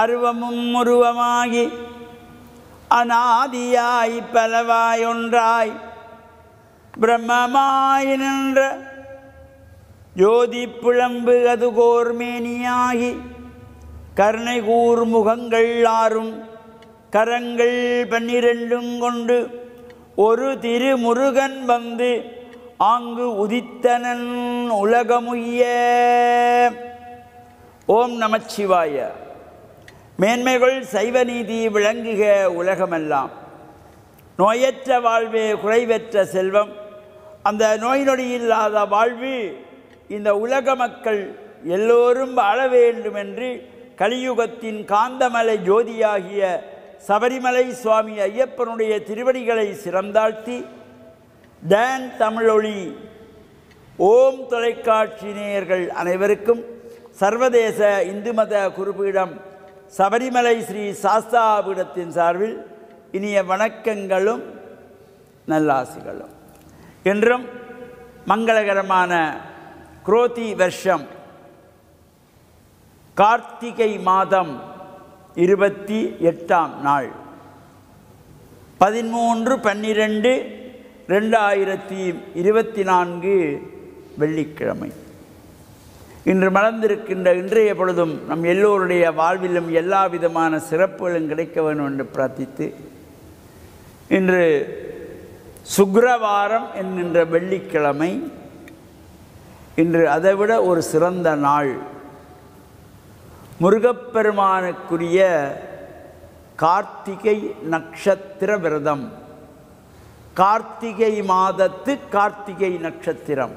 அருவமும் உருவமாகி அநாதியாய் பலவாய் ஒன்றாய் பிரம்மமாய் நின்ற ஜோதி புலம்பு அது கோர்மேனியாகி கருணை கூர் முகங்கள் ஆறும் கரங்கள் 12 கொண்டு ஒரு திருமுருகன் வந்து ஆங்கு உதித்தனன் உலகமுய்ய. ஓம் நமச்சிவாய. மேன்மைகள் சைவ நீதி விளங்குக உலகமெல்லாம். நோயற்ற வாழ்வே குறைவற்ற செல்வம். அந்த நோய் நொடி இல்லாத வாழ்வு இந்த உலக மக்கள் எல்லோரும் வாழ வேண்டும் என்று கலியுகத்தின் காந்தமலை ஜோதியாகிய சபரிமலை சுவாமி ஐயப்பனுடைய திருவடிகளை சிறந்தாழ்த்தி டான் தமிழொலி ஓம் தொலைக்காட்சி நேயர்கள் அனைவருக்கும் சர்வதேச இந்து மத குருபீடம் சபரிமலை ஸ்ரீ சாஸ்தாபீடத்தின் சார்பில் இனிய வணக்கங்களும் நல்லாசிகளும். என்றும் மங்களகரமான குரோதி வருஷம் கார்த்திகை மாதம் 28ஆம் நாள் 13/12/2024 வெள்ளிக்கிழமை. இன்று மலர்ந்திருக்கின்ற இன்றைய பொழுதும் நம் எல்லோருடைய வாழ்விலும் எல்லா விதமான சிறப்புகளும் கிடைக்க வேண்டும் என்று பிரார்த்தித்து, இன்று சுக்கிரவாரம் என்கின்ற வெள்ளிக்கிழமை. இன்று அதைவிட ஒரு சிறந்த நாள். முருகப்பெருமானுக்குரிய கார்த்திகை நட்சத்திர விரதம். கார்த்திகை மாதத்து கார்த்திகை நட்சத்திரம்.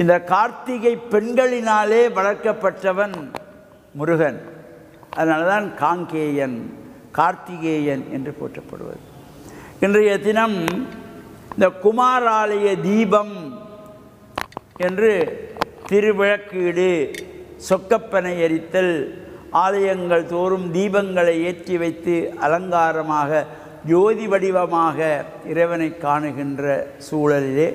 இந்த கார்த்திகை பெண்களினாலே வளர்க்கப்பட்டவன் முருகன். அதனால தான் காங்கேயன் கார்த்திகேயன் என்று போற்றப்படுவது. இன்றைய தினம் இந்த குமாராலய தீபம் என்று திருவிளக்கீடு, சொக்கப்பனை எரித்தல், ஆலயங்கள் தோறும் தீபங்களை ஏற்றி வைத்து அலங்காரமாக ஜோதி வடிவமாக இறைவனை காணுகின்ற சூழலிலே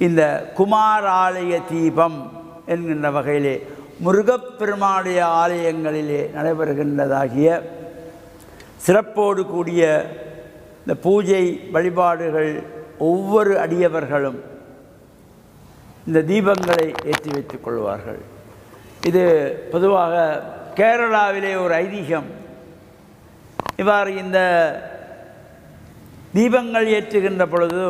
இந்த குமாராலய தீபம் என்கின்ற வகையிலே முருகப்பெருமானுடைய ஆலயங்களிலே நடைபெறுகின்றதாகிய சிறப்போடு கூடிய இந்த பூஜை வழிபாடுகள் ஒவ்வொரு அடியவர்களும் இந்த தீபங்களை ஏற்றி வைத்துக் கொள்வார்கள். இது பொதுவாக கேரளாவிலே ஒரு ஐதீகம். இவ்வாறு இந்த தீபங்கள் ஏற்றுகின்ற பொழுது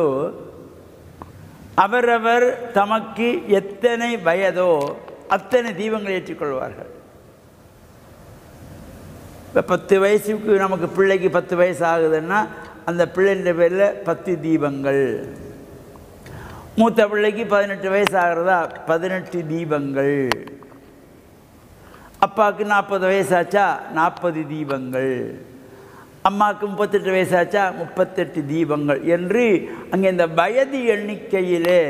அவரவர் தமக்கு எத்தனை வயதோ அத்தனை தீபங்கள் ஏற்றிக்கொள்வார்கள். இப்போ 10 வயசுக்கு நமக்கு பிள்ளைக்கு 10 வயசு ஆகுதுன்னா அந்த பிள்ளைன்ற பேரில் 10 தீபங்கள். மூத்த பிள்ளைக்கு 18 வயசு ஆகிறதா 18 தீபங்கள். அப்பாவுக்கு 40 வயசாச்சா 40 தீபங்கள். அம்மாவுக்கு 38 வயசாச்சா 38 தீபங்கள் என்று அங்கே இந்த வயது எண்ணிக்கையிலே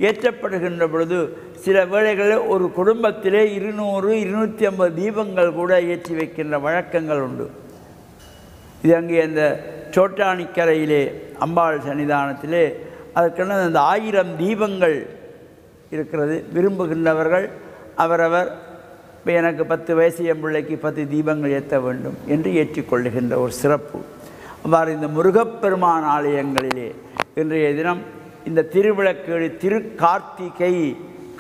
ஏற்றப்படுகின்ற பொழுது சில வேளைகளில் ஒரு குடும்பத்திலே 200-250 தீபங்கள் கூட ஏற்றி வைக்கின்ற வழக்கங்கள் உண்டு. இது அங்கே அந்த சோட்டானிக்கரையிலே அம்பாள் சன்னிதானத்திலே அதற்கென அந்த 1000 தீபங்கள் இருக்கிறது. விரும்புகின்றவர்கள் அவரவர் இப்போ எனக்கு 10 வயசு என் பிள்ளைக்கு 10 தீபங்கள் ஏற்ற வேண்டும் என்று ஏற்றிக்கொள்ளுகின்ற ஒரு சிறப்பு. அவ்வாறு இந்த முருகப்பெருமான் ஆலயங்களிலே இன்றைய தினம் இந்த திருவிளக்கேடு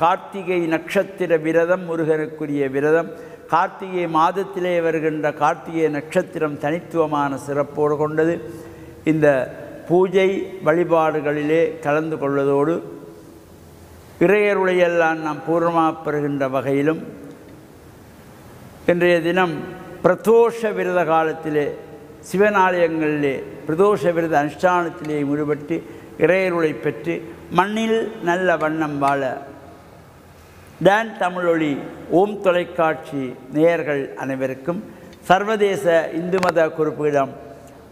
கார்த்திகை நட்சத்திர விரதம், முருகனுக்குரிய விரதம். கார்த்திகை மாதத்திலே வருகின்ற கார்த்திகை நட்சத்திரம் தனித்துவமான சிறப்போடு கொண்டது. இந்த பூஜை வழிபாடுகளிலே கலந்து கொள்வதோடு இறையருளையெல்லாம் நாம் பூர்ணமாக பெறுகின்ற வகையிலும் இன்றைய தினம் பிரதோஷ விரத காலத்திலே சிவனாலயங்களிலே பிரதோஷ விரத அனுஷ்டானத்திலே ஈடுபட்டு இறையருளை பெற்று மண்ணில் நல்ல வண்ணம் வாழ டான் தமிழொலி ஓம் தொலைக்காட்சி நேயர்கள் அனைவருக்கும் சர்வதேச இந்து மத குருபீடம்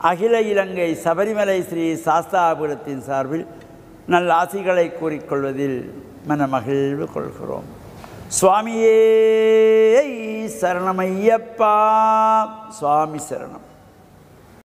அகில இலங்கை சபரிமலை ஸ்ரீ சாஸ்தாபீடத்தின் சார்பில் நல்ல ஆசிகளை கூறிக்கொள்வதில் மனமகிழ்வு கொள்கிறோம். சுவாமியே சரணமையப்பா. சுவாமி சரணம்.